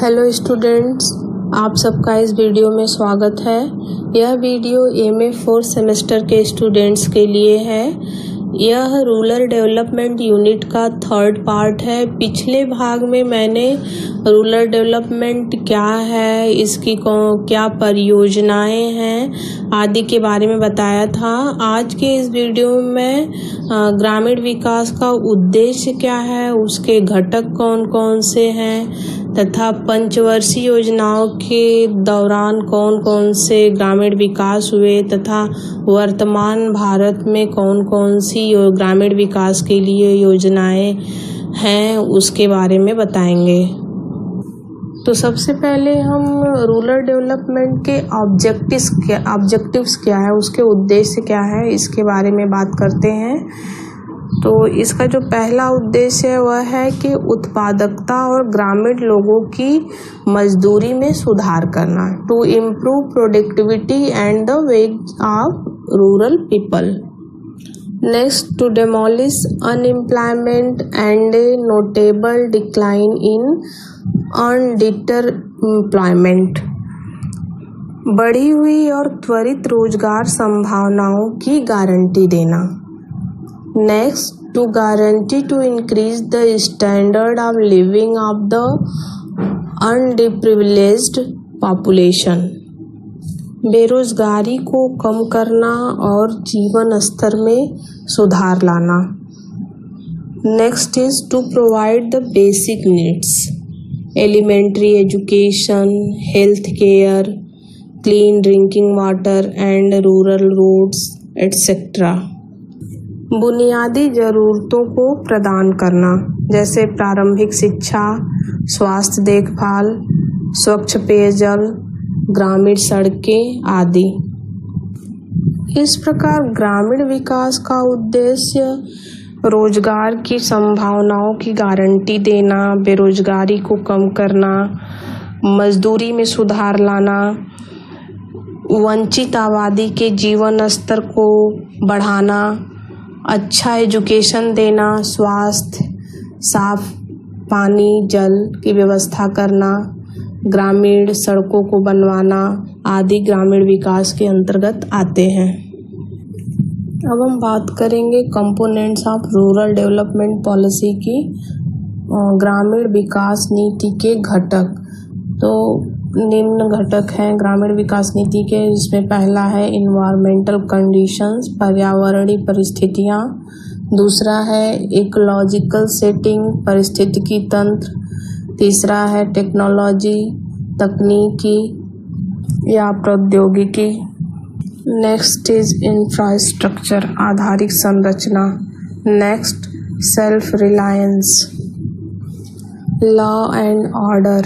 Hello students, आप सबका इस वीडियो में स्वागत है। यह वीडियो एमए 4 सेमेस्टर के स्टूडेंट्स के लिए है। यह रूरल डेवलपमेंट यूनिट का थर्ड पार्ट है। पिछले भाग में मैंने रूरल डेवलपमेंट क्या है, इसकी क्या परियोजनाएं हैं आदि के बारे में बताया था। आज के इस वीडियो में ग्रामीण विकास का उद्देश्य क्या है, उसके घटक कौन कौन से हैं तथा पंचवर्षीय योजनाओं के दौरान कौन कौन से ग्रामीण विकास हुए तथा वर्तमान भारत में कौन कौन सी ग्रामीण विकास के लिए योजनाएं हैं, उसके बारे में बताएंगे। तो सबसे पहले हम रूरल डेवलपमेंट के ऑब्जेक्टिव्स क्या है, उसके उद्देश्य क्या है, इसके बारे में बात करते हैं। तो इसका जो पहला उद्देश्य है वह है कि उत्पादकता और ग्रामीण लोगों की मजदूरी में सुधार करना, to improve productivity and the wage of rural people. Next, to demolish unemployment and a notable decline in undeterred employment, बढ़ी हुई और त्वरित रोजगार संभावनाओं की गारंटी देना। Next, to guarantee to increase the standard of living of the underprivileged population, बेरोजगारी को कम करना और जीवन स्तर में सुधार लाना। Next is to provide the basic needs, elementary education, health care, clean drinking water and rural roads etc. बुनियादी ज़रूरतों को प्रदान करना, जैसे प्रारंभिक शिक्षा, स्वास्थ्य देखभाल, स्वच्छ पेयजल, ग्रामीण सड़कें आदि। इस प्रकार ग्रामीण विकास का उद्देश्य रोजगार की संभावनाओं की गारंटी देना, बेरोजगारी को कम करना, मजदूरी में सुधार लाना, वंचित आबादी के जीवन स्तर को बढ़ाना, अच्छा एजुकेशन देना, स्वास्थ्य, साफ पानी जल की व्यवस्था करना, ग्रामीण सड़कों को बनवाना आदि ग्रामीण विकास के अंतर्गत आते हैं। अब हम बात करेंगे components of rural development policy की, ग्रामीण विकास नीति के घटक। तो निम्न घटक हैं ग्रामीण विकास नीति के, जिसमें पहला है इन्वायरमेंटल कंडीशंस, पर्यावरणीय परिस्थितियाँ। दूसरा है इकोलॉजिकल सेटिंग, पारिस्थितिकी तंत्र। तीसरा है टेक्नोलॉजी, तकनीकी या प्रौद्योगिकी। नेक्स्ट इज इंफ्रास्ट्रक्चर, आधारिक संरचना। Next self reliance, law and order,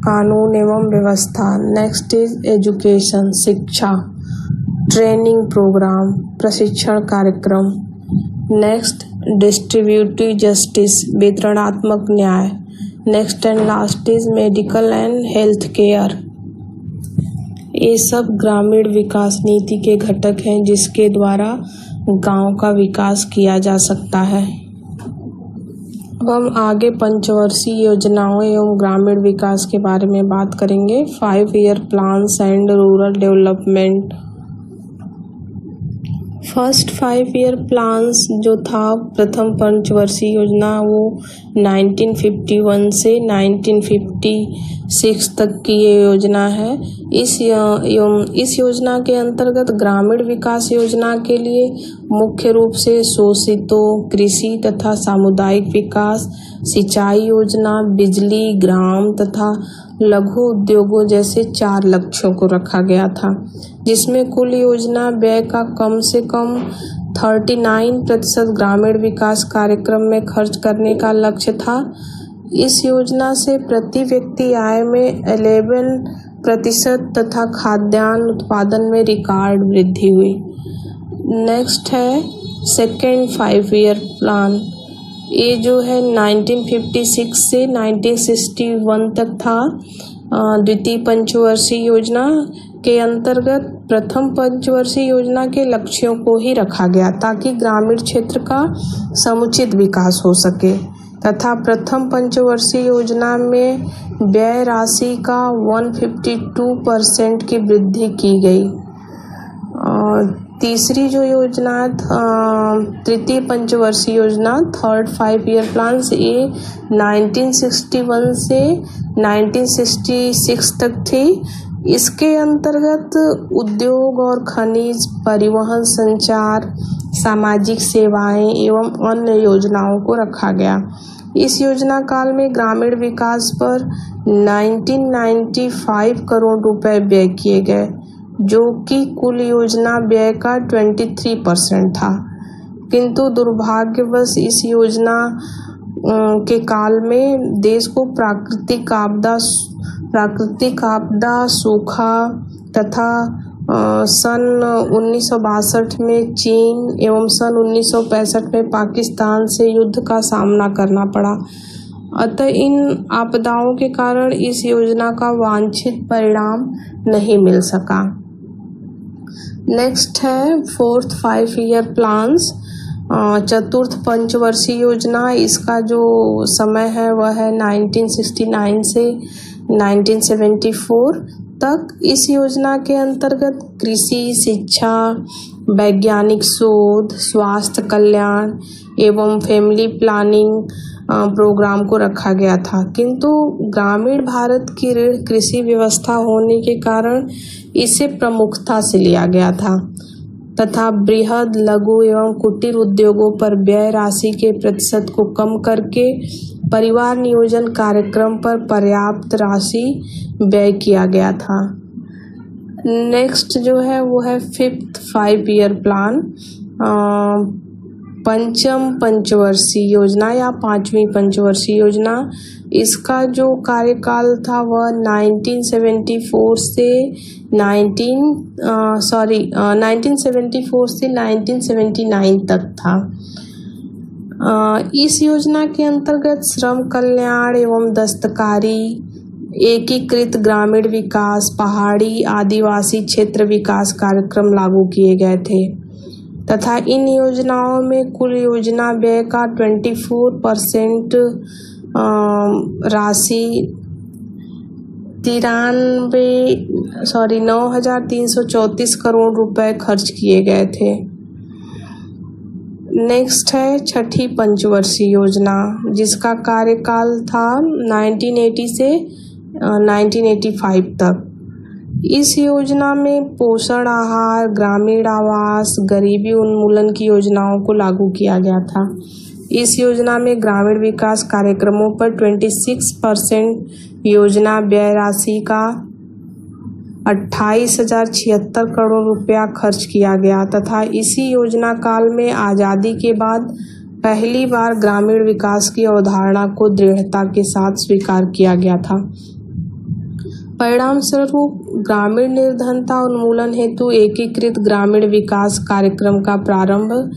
कानून एवं व्यवस्था। नेक्स्ट इज एजुकेशन, शिक्षा, ट्रेनिंग प्रोग्राम, प्रशिक्षण कार्यक्रम। नेक्स्ट डिस्ट्रीब्यूटिव जस्टिस, वितरणात्मक न्याय। Next and last is medical and health care. ये सब ग्रामीण विकास नीति के घटक हैं जिसके द्वारा गांव का विकास किया जा सकता है। अब हम आगे पंचवर्षीय योजनाओं एवं ग्रामीण विकास के बारे में बात करेंगे। 5 year plans and rural development. First 5 year plans जो था, प्रथम पंचवर्षीय योजना, वो 1951 से 1956 तक की ये योजना है। इस योजना के अंतर्गत ग्रामीण विकास योजना के लिए मुख्य रूप से शोषितों, कृषि तथा सामुदायिक विकास, सिंचाई योजना, बिजली, ग्राम तथा लघु उद्योगों जैसे 4 लक्ष्यों को रखा गया था, जिसमें कुल योजना व्यय का कम से कम 39% ग्रामीण विकास कार्यक्रम में खर्च करने का लक्ष्य था। इस योजना से प्रति व्यक्ति आय में 11% तथा खाद्यान्न उत्पादन में रिकॉर्ड वृद्धि हुई। नेक्स्ट है सेकेंड 5 ईयर प्लान। ये जो है 1956 से 1961 तक था। द्वितीय पंचवर्षीय योजना के अंतर्गत प्रथम पंचवर्षीय योजना के लक्ष्यों को ही रखा गया ताकि ग्रामीण क्षेत्र का समुचित विकास हो सके तथा प्रथम पंचवर्षीय योजना में व्यय राशि का 152% की वृद्धि की गई। तीसरी जो योजना तृतीय पंचवर्षीय योजना थर्ड 5 ईयर प्लान ये 1961 से 1966 तक थी। इसके अंतर्गत उद्योग और खनिज, परिवहन, संचार, सामाजिक सेवाएं एवं अन्य योजनाओं को रखा गया। इस योजना काल में ग्रामीण विकास पर 1995 करोड़ रुपए व्यय किए गए, जो कि कुल योजना व्यय का 23% था। किंतु दुर्भाग्यवश इस योजना के काल में देश को प्राकृतिक आपदा, सूखा तथा सन 1962 में चीन एवं सन 1965 में पाकिस्तान से युद्ध का सामना करना पड़ा। अतः इन आपदाओं के कारण इस योजना का वांछित परिणाम नहीं मिल सका। नेक्स्ट है 4th 5 ईयर प्लान्स, चतुर्थ पंचवर्षीय योजना। इसका जो समय है वह है 1969 से 1974 तक। इस योजना के अंतर्गत कृषि, शिक्षा, वैज्ञानिक शोध, स्वास्थ्य कल्याण एवं फैमिली प्लानिंग प्रोग्राम को रखा गया था। किंतु ग्रामीण भारत की ऋण कृषि व्यवस्था होने के कारण इसे प्रमुखता से लिया गया था तथा बृहद, लघु एवं कुटीर उद्योगों पर व्यय राशि के प्रतिशत को कम करके परिवार नियोजन कार्यक्रम पर पर्याप्त राशि व्यय किया गया था। नेक्स्ट जो है वो है 5th 5 ईयर प्लान, पंचम पंचवर्षीय योजना या 5वीं पंचवर्षीय योजना। इसका जो कार्यकाल था वह 1974 से 1979 तक था। इस योजना के अंतर्गत श्रम कल्याण एवं दस्तकारी, एकीकृत ग्रामीण विकास, पहाड़ी आदिवासी क्षेत्र विकास कार्यक्रम लागू किए गए थे तथा इन योजनाओं में कुल योजना व्यय का 24% राशि 9,334 करोड़ रुपए खर्च किए गए थे। नेक्स्ट है छठी पंचवर्षीय योजना, जिसका कार्यकाल था 1980 से 1985 तक। इस योजना में पोषण आहार, ग्रामीण आवास, गरीबी उन्मूलन की योजनाओं को लागू किया गया था। इस योजना में ग्रामीण विकास कार्यक्रमों पर 26% योजना व्यय राशि का 28,076 करोड़ रुपया खर्च किया गया तथा इसी योजना काल में आज़ादी के बाद पहली बार ग्रामीण विकास की अवधारणा को दृढ़ता के साथ स्वीकार किया गया था। परिणाम स्वरूप ग्रामीण निर्धनता उन्मूलन हेतु एकीकृत ग्रामीण विकास कार्यक्रम का प्रारंभ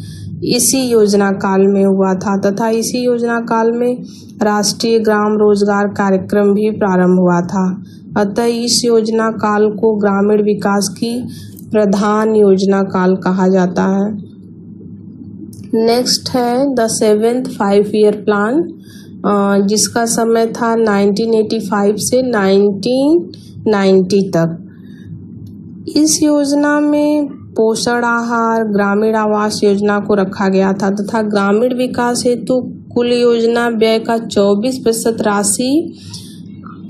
इसी योजना काल में हुआ था तथा इसी योजना काल में राष्ट्रीय ग्राम रोजगार कार्यक्रम भी प्रारंभ हुआ था। अतः इस योजना काल को ग्रामीण विकास की प्रधान योजना काल कहा जाता है। नेक्स्ट है द 7th 5 ईयर प्लान, जिसका समय था 1985 से 1990 तक। इस योजना में पोषण आहार, ग्रामीण आवास योजना को रखा गया था तथा ग्रामीण विकास हेतु कुल योजना व्यय का 24% राशि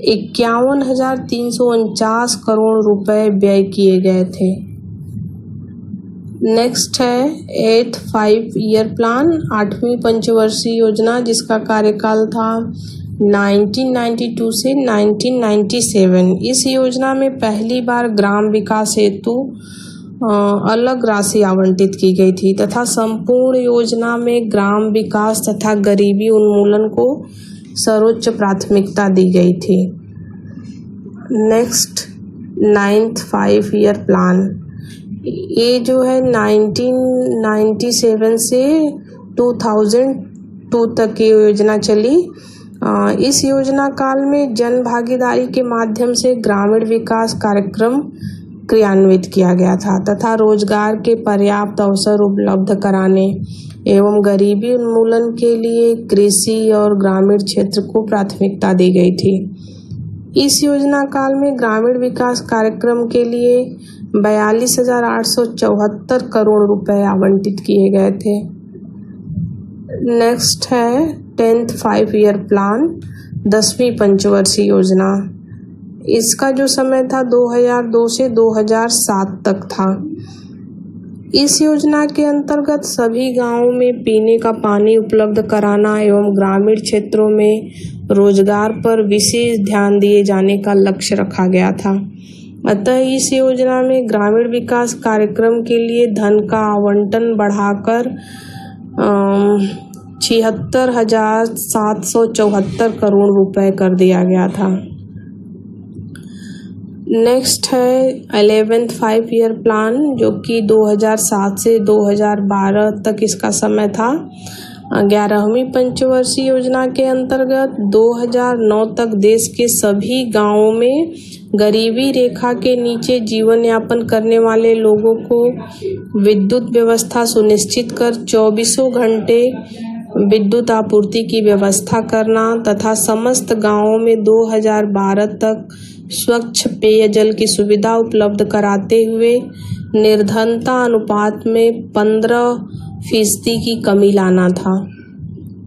51,349 करोड़ रुपए व्यय किए गए थे। नेक्स्ट है 8th 5 ईयर प्लान, 8वीं पंचवर्षीय योजना, जिसका कार्यकाल था 1992 से 1997। इस योजना में पहली बार ग्राम विकास हेतु अलग राशि आवंटित की गई थी तथा संपूर्ण योजना में ग्राम विकास तथा गरीबी उन्मूलन को सर्वोच्च प्राथमिकता दी गई थी। नेक्स्ट 9th 5 ईयर प्लान, ये जो है 1997 से 2002 तक की योजना चली। इस योजना काल में जन भागीदारी के माध्यम से ग्रामीण विकास कार्यक्रम क्रियान्वित किया गया था तथा रोजगार के पर्याप्त अवसर उपलब्ध कराने एवं गरीबी उन्मूलन के लिए कृषि और ग्रामीण क्षेत्र को प्राथमिकता दी गई थी। इस योजना काल में ग्रामीण विकास कार्यक्रम के लिए 42,874 करोड़ रुपए आवंटित किए गए थे। नेक्स्ट है 10th 5-year प्लान, 10वीं पंचवर्षीय योजना। इसका जो समय था 2002 से 2007 तक था। इस योजना के अंतर्गत सभी गांवों में पीने का पानी उपलब्ध कराना एवं ग्रामीण क्षेत्रों में रोजगार पर विशेष ध्यान दिए जाने का लक्ष्य रखा गया था। अतः इस योजना में ग्रामीण विकास कार्यक्रम के लिए धन का आवंटन बढ़ाकर 76,774 करोड़ रुपए कर दिया गया था। नेक्स्ट है 11th 5-year प्लान, जो कि 2007 से 2012 तक इसका समय था। 11वीं पंचवर्षीय योजना के अंतर्गत 2009 तक देश के सभी गांवों में गरीबी रेखा के नीचे जीवन यापन करने वाले लोगों को विद्युत व्यवस्था सुनिश्चित कर 24 घंटे विद्युत आपूर्ति की व्यवस्था करना तथा समस्त गांवों में 2012 तक स्वच्छ पेयजल की सुविधा उपलब्ध कराते हुए निर्धनता अनुपात में 15% की कमी लाना था।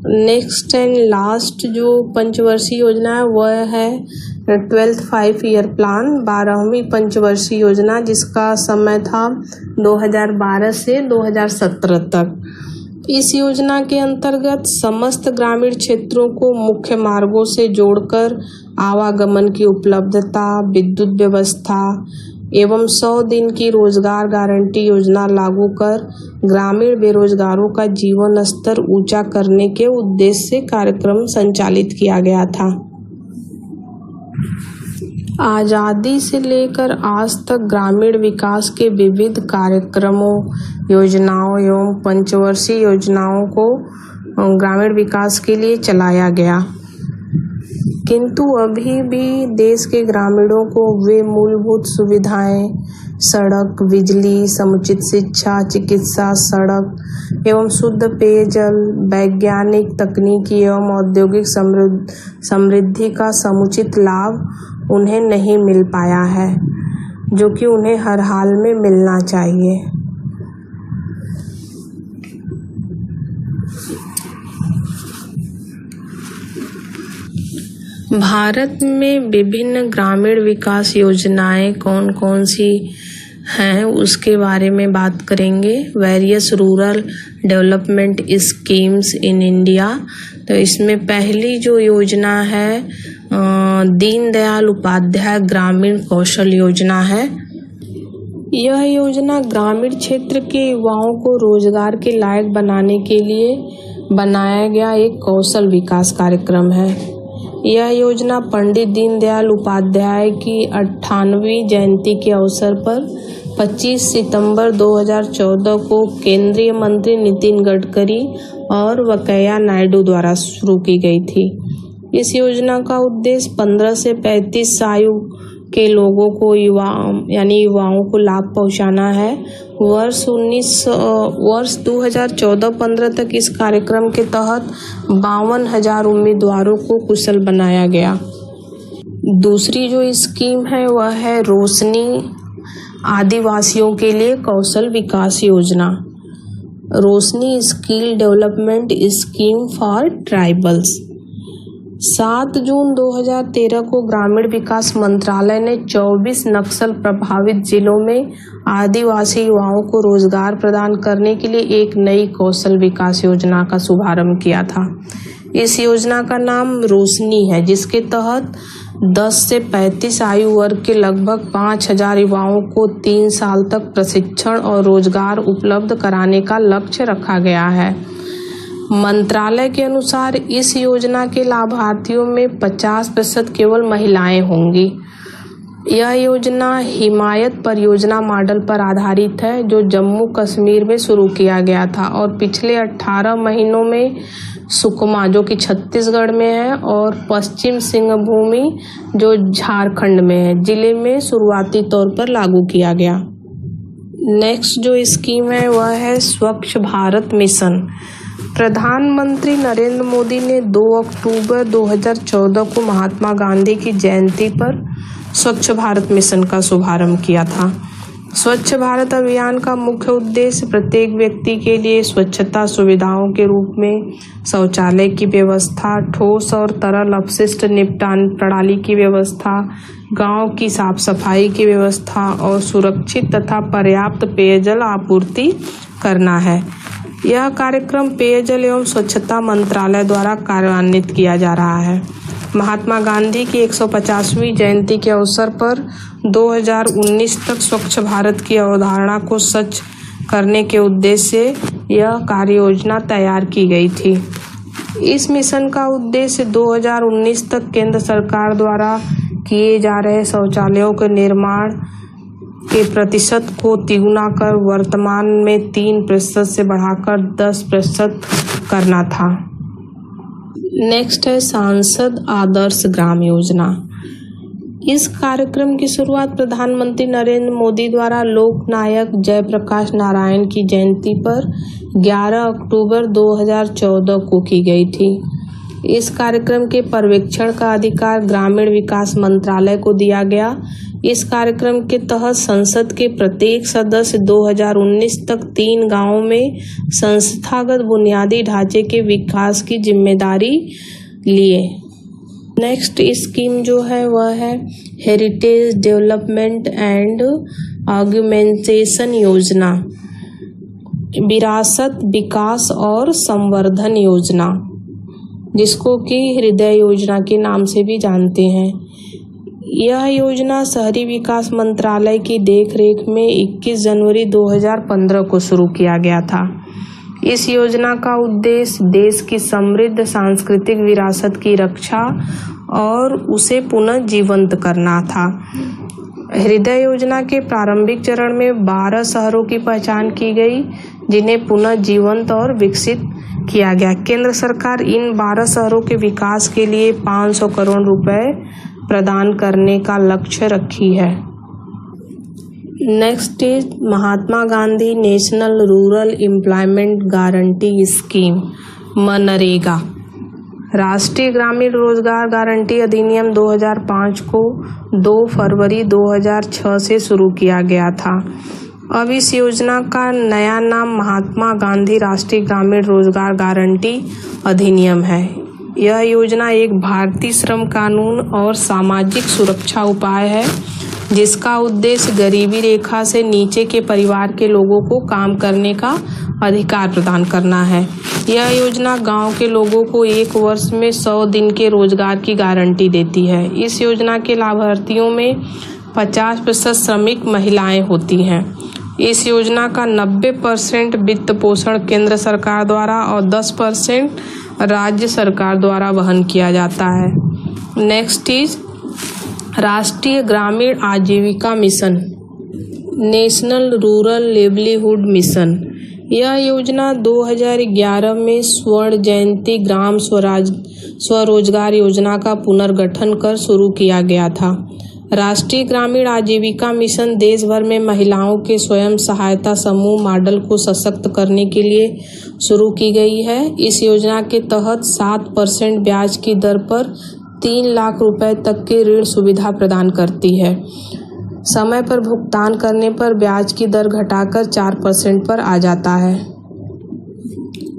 नेक्स्ट एंड लास्ट जो पंचवर्षीय योजना है वह है 12th 5-year प्लान, 12वीं पंचवर्षीय योजना, जिसका समय था 2012 से 2017 तक। इस योजना के अंतर्गत समस्त ग्रामीण क्षेत्रों को मुख्य मार्गों से जोड़कर आवागमन की उपलब्धता, विद्युत व्यवस्था एवं 100 दिन की रोजगार गारंटी योजना लागू कर ग्रामीण बेरोजगारों का जीवन स्तर ऊंचा करने के उद्देश्य से कार्यक्रम संचालित किया गया था। आज़ादी से लेकर आज तक ग्रामीण विकास के विविध कार्यक्रमों, योजनाओं एवं पंचवर्षीय योजनाओं को ग्रामीण विकास के लिए चलाया गया, किंतु अभी भी देश के ग्रामीणों को वे मूलभूत सुविधाएं, सड़क, बिजली, समुचित शिक्षा, चिकित्सा, सड़क एवं शुद्ध पेयजल, वैज्ञानिक, तकनीकी एवं औद्योगिक समृद्धि का समुचित लाभ उन्हें नहीं मिल पाया है, जो कि उन्हें हर हाल में मिलना चाहिए। भारत में विभिन्न ग्रामीण विकास योजनाएं कौन कौन सी हैं उसके बारे में बात करेंगे। Various rural development schemes in India. तो इसमें पहली जो योजना है दीनदयाल उपाध्याय ग्रामीण कौशल योजना है। यह योजना ग्रामीण क्षेत्र के युवाओं को रोजगार के लायक बनाने के लिए बनाया गया एक कौशल विकास कार्यक्रम है। यह योजना पंडित दीनदयाल उपाध्याय की 98वीं जयंती के अवसर पर 25 सितंबर 2014 को केंद्रीय मंत्री नितिन गडकरी और वेंकैया नायडू द्वारा शुरू की गई थी। इस योजना का उद्देश्य 15 से 35 आयु के लोगों को युवाओं को लाभ पहुंचाना है। वर्ष 2014-15 तक इस कार्यक्रम के तहत 52,000 उम्मीदवारों को कुशल बनाया गया। दूसरी जो स्कीम है वह है रोशनी आदिवासियों के लिए कौशल विकास योजना, Roshni skill development scheme for tribals. 7 जून 2013 को ग्रामीण विकास मंत्रालय ने 24 नक्सल प्रभावित जिलों में आदिवासी युवाओं को रोजगार प्रदान करने के लिए एक नई कौशल विकास योजना का शुभारंभ किया था। इस योजना का नाम रोशनी है, जिसके तहत 10 से 35 आयु वर्ग के लगभग 5,000 युवाओं को 3 साल तक प्रशिक्षण और रोजगार उपलब्ध कराने का लक्ष्य रखा गया है। मंत्रालय के अनुसार इस योजना के लाभार्थियों में 50% केवल महिलाएं होंगी। यह योजना हिमायत परियोजना मॉडल पर आधारित है, जो जम्मू कश्मीर में शुरू किया गया था और पिछले 18 महीनों में सुकमा, जो कि छत्तीसगढ़ में है, और पश्चिम सिंहभूमि, जो झारखंड में है, जिले में शुरुआती तौर पर लागू किया गया। नेक्स्ट जो स्कीम है वह है स्वच्छ भारत मिशन। प्रधानमंत्री नरेंद्र मोदी ने 2 अक्टूबर 2014 को महात्मा गांधी की जयंती पर स्वच्छ भारत मिशन का शुभारंभ किया था। स्वच्छ भारत अभियान का मुख्य उद्देश्य प्रत्येक व्यक्ति के लिए स्वच्छता सुविधाओं के रूप में शौचालय की व्यवस्था, ठोस और तरल अपशिष्ट निपटान प्रणाली की व्यवस्था, गांव की साफ सफाई की व्यवस्था और सुरक्षित तथा पर्याप्त पेयजल आपूर्ति करना है। यह कार्यक्रम पेयजल एवं स्वच्छता मंत्रालय द्वारा कार्यान्वित किया जा रहा है। महात्मा गांधी की 150वीं जयंती के अवसर पर 2019 तक स्वच्छ भारत की अवधारणा को सच करने के उद्देश्य से यह कार्य योजना तैयार की गई थी। इस मिशन का उद्देश्य 2019 तक केंद्र सरकार द्वारा किए जा रहे शौचालयों के निर्माण के प्रतिशत को तिगुना कर वर्तमान में 3% से बढ़ाकर 10% करना था। नेक्स्ट है सांसद आदर्श ग्राम योजना। इस कार्यक्रम की शुरुआत प्रधानमंत्री नरेंद्र मोदी द्वारा लोकनायक जयप्रकाश नारायण की जयंती पर 11 अक्टूबर 2014 को की गई थी। इस कार्यक्रम के पर्यवेक्षण का अधिकार ग्रामीण विकास मंत्रालय को दिया गया। इस कार्यक्रम के तहत संसद के प्रत्येक सदस्य 2019 तक 3 गांवों में संस्थागत बुनियादी ढांचे के विकास की जिम्मेदारी लिए। नेक्स्ट स्कीम जो है वह है हेरिटेज डेवलपमेंट एंड ऑगमेंटेशन योजना, विरासत विकास और संवर्धन योजना, जिसको कि हृदय योजना के नाम से भी जानते हैं। यह योजना शहरी विकास मंत्रालय की देखरेख में 21 जनवरी 2015 को शुरू किया गया था। इस योजना का उद्देश्य देश की समृद्ध सांस्कृतिक विरासत की रक्षा और उसे पुनः जीवंत करना था। हृदय योजना के प्रारंभिक चरण में 12 शहरों की पहचान की गई, जिन्हें पुनः जीवंत और विकसित किया गया। केंद्र सरकार इन 12 शहरों के विकास के लिए 500 करोड़ रुपए प्रदान करने का लक्ष्य रखी है। Next is Mahatma Gandhi national rural employment guarantee scheme MNREGA. राष्ट्रीय ग्रामीण रोजगार गारंटी अधिनियम 2005 को 2 फरवरी 2006 से शुरू किया गया था। अब इस योजना का नया नाम महात्मा गांधी राष्ट्रीय ग्रामीण रोजगार गारंटी अधिनियम है। यह योजना एक भारतीय श्रम कानून और सामाजिक सुरक्षा उपाय है, जिसका उद्देश्य गरीबी रेखा से नीचे के परिवार के लोगों को काम करने का अधिकार प्रदान करना है। यह योजना गांव के लोगों को 1 वर्ष में 100 दिन के रोजगार की गारंटी देती है। इस योजना के लाभार्थियों में 50% श्रमिक महिलाएं होती हैं। इस योजना का 90% वित्त पोषण केंद्र सरकार द्वारा और 10% राज्य सरकार द्वारा वहन किया जाता है। नेक्स्ट इज राष्ट्रीय ग्रामीण आजीविका mission, national rural livelihood mission. यह योजना 2011 में स्वर्ण जयंती ग्राम स्वरोजगार योजना का पुनर्गठन कर शुरू किया गया था। राष्ट्रीय ग्रामीण आजीविका मिशन देश भर में महिलाओं के स्वयं सहायता समूह मॉडल को सशक्त करने के लिए शुरू की गई है। इस योजना के तहत 7% ब्याज की दर पर 3 लाख रुपए तक की ऋण सुविधा प्रदान करती है। समय पर भुगतान करने पर ब्याज की दर घटाकर 4% पर आ जाता है।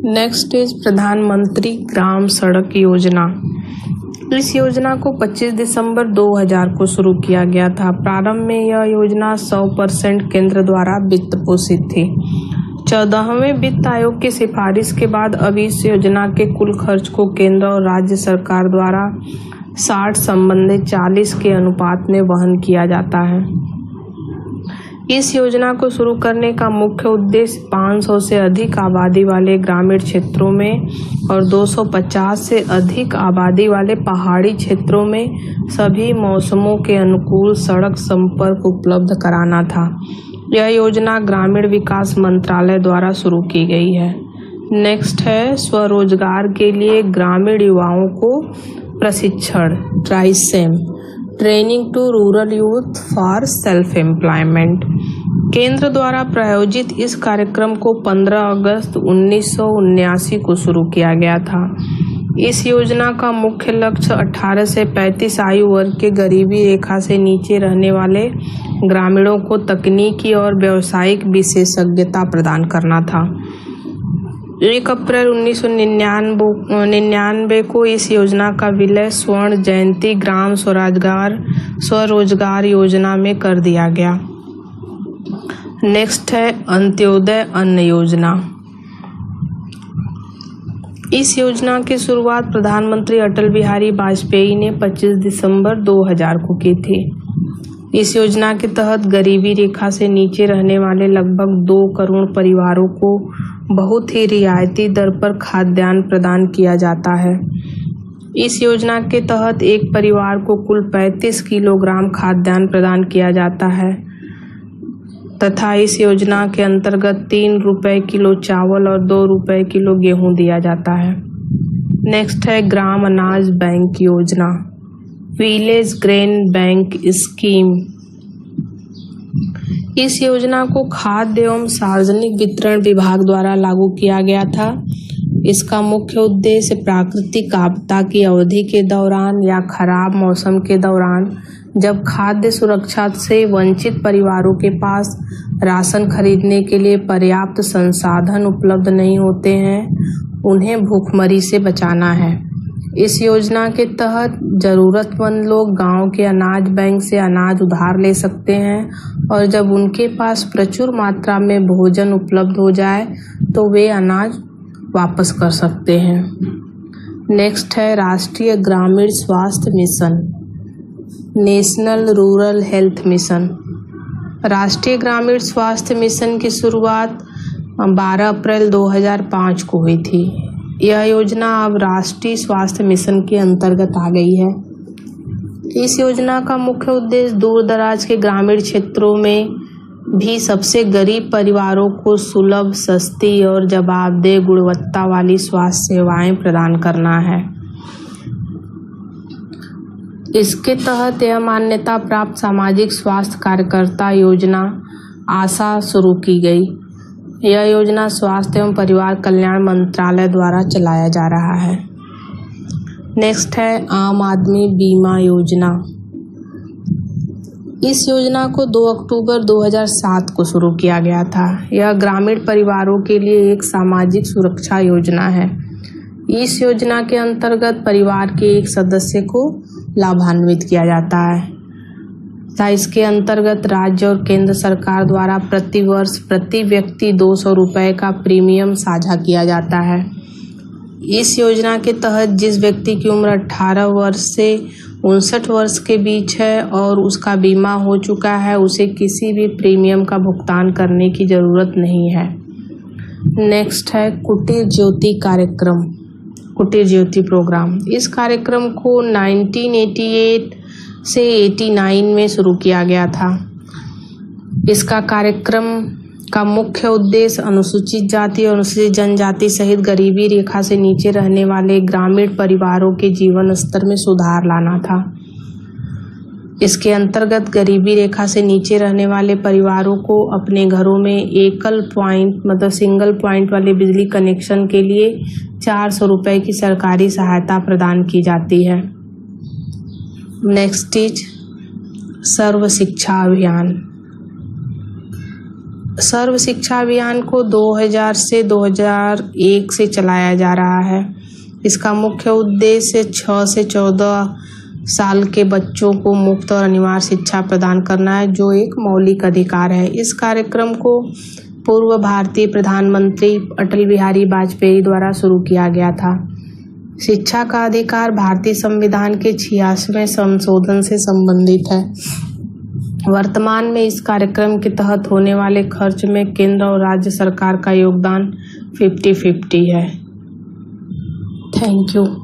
नेक्स्ट इज प्रधानमंत्री ग्राम सड़क योजना। इस योजना को 25 दिसंबर 2000 को शुरू किया गया था। प्रारंभ में यह योजना 100% केंद्र द्वारा वित्त पोषित थी। 14वें वित्त आयोग की सिफारिश के बाद अब इस योजना के कुल खर्च को केंद्र और राज्य सरकार द्वारा 60 संबंधित 40 के अनुपात में वहन किया जाता है। इस योजना को शुरू करने का मुख्य उद्देश्य 500 से अधिक आबादी वाले ग्रामीण क्षेत्रों में और 250 से अधिक आबादी वाले पहाड़ी क्षेत्रों में सभी मौसमों के अनुकूल सड़क संपर्क उपलब्ध कराना था। यह योजना ग्रामीण विकास मंत्रालय द्वारा शुरू की गई है। नेक्स्ट है स्वरोजगार के लिए ग्रामीण युवाओं को प्रशिक्षण, TRYSEM, training to rural youth for self employment. केंद्र द्वारा प्रायोजित इस कार्यक्रम को 15 अगस्त 1979 को शुरू किया गया था। इस योजना का मुख्य लक्ष्य 18 से 35 आयु वर्ग के गरीबी रेखा से नीचे रहने वाले ग्रामीणों को तकनीकी और व्यावसायिक विशेषज्ञता प्रदान करना था। 1 अप्रैल 1999 को इस योजना का विलय स्वर्ण जयंती ग्राम स्वरोजगार योजना में कर दिया गया। नेक्स्ट है अंत्योदय अन्न योजना। इस योजना की शुरुआत प्रधानमंत्री अटल बिहारी वाजपेयी ने 25 दिसंबर 2000 को की थी। इस योजना के तहत गरीबी रेखा से नीचे रहने वाले लगभग 2 करोड़ परिवारों को बहुत ही रियायती दर पर खाद्यान्न प्रदान किया जाता है। इस योजना के तहत एक परिवार को कुल 35 किलोग्राम खाद्यान्न प्रदान किया जाता है तथा इस योजना के अंतर्गत 3 रुपए किलो चावल और 2 रुपए किलो गेहूं दिया जाता है। नेक्स्ट है ग्राम अनाज बैंक योजना, विलेज ग्रेन बैंक स्कीम। इस योजना को खाद्य एवं सार्वजनिक वितरण विभाग द्वारा लागू किया गया था। इसका मुख्य उद्देश्य प्राकृतिक आपदा की अवधि के दौरान या खराब मौसम के दौरान जब खाद्य सुरक्षा से वंचित परिवारों के पास राशन खरीदने के लिए पर्याप्त संसाधन उपलब्ध नहीं होते हैं, उन्हें भूखमरी से बचाना है। इस योजना के तहत जरूरतमंद लोग गांव के अनाज बैंक से अनाज उधार ले सकते हैं और जब उनके पास प्रचुर मात्रा में भोजन उपलब्ध हो जाए तो वे अनाज वापस कर सकते हैं। नेक्स्ट है राष्ट्रीय ग्रामीण स्वास्थ्य mission, national rural health mission. राष्ट्रीय ग्रामीण स्वास्थ्य मिशन की शुरुआत 12 अप्रैल 2005 को हुई थी। यह योजना अब राष्ट्रीय स्वास्थ्य मिशन के अंतर्गत आ गई है। इस योजना का मुख्य उद्देश्य दूर दराज के ग्रामीण क्षेत्रों में भी सबसे गरीब परिवारों को सुलभ, सस्ती और जवाबदेह गुणवत्ता वाली स्वास्थ्य सेवाएं प्रदान करना है। इसके तहत यह मान्यता प्राप्त सामाजिक स्वास्थ्य कार्यकर्ता योजना आशा शुरू की गई। यह योजना स्वास्थ्य एवं परिवार कल्याण मंत्रालय द्वारा चलाया जा रहा है। नेक्स्ट है आम आदमी बीमा योजना। इस योजना को 2 अक्टूबर 2007 को शुरू किया गया था। यह ग्रामीण परिवारों के लिए एक सामाजिक सुरक्षा योजना है। इस योजना के अंतर्गत परिवार के एक सदस्य को लाभान्वित किया जाता है तथा इसके अंतर्गत राज्य और केंद्र सरकार द्वारा प्रति वर्ष प्रति व्यक्ति 200 रुपये का प्रीमियम साझा किया जाता है। इस योजना के तहत जिस व्यक्ति की उम्र 18 वर्ष से 59 वर्ष के बीच है और उसका बीमा हो चुका है, उसे किसी भी प्रीमियम का भुगतान करने की जरूरत नहीं है। नेक्स्ट है कुटीर ज्योति कार्यक्रम, कुटीर ज्योति प्रोग्राम। इस कार्यक्रम को 1988 से 89 में शुरू किया गया था। इसका कार्यक्रम का मुख्य उद्देश्य अनुसूचित जाति और अनुसूचित जनजाति सहित गरीबी रेखा से नीचे रहने वाले ग्रामीण परिवारों के जीवन स्तर में सुधार लाना था। इसके अंतर्गत गरीबी रेखा से नीचे रहने वाले परिवारों को अपने घरों में एकल पॉइंट मतलब सिंगल पॉइंट वाले बिजली कनेक्शन के लिए 400 रुपये की सरकारी सहायता प्रदान की जाती है। नेक्स्ट इज सर्व शिक्षा अभियान। सर्व शिक्षा अभियान को 2000 से 2001 से चलाया जा रहा है। इसका मुख्य उद्देश्य 6 से 14 साल के बच्चों को मुफ्त और अनिवार्य शिक्षा प्रदान करना है, जो एक मौलिक अधिकार है। इस कार्यक्रम को पूर्व भारतीय प्रधानमंत्री अटल बिहारी वाजपेयी द्वारा शुरू किया गया था। शिक्षा का अधिकार भारतीय संविधान के 86वें संशोधन से संबंधित है। वर्तमान में इस कार्यक्रम के तहत होने वाले खर्च में केंद्र और राज्य सरकार का योगदान 50-50 है। Thank you.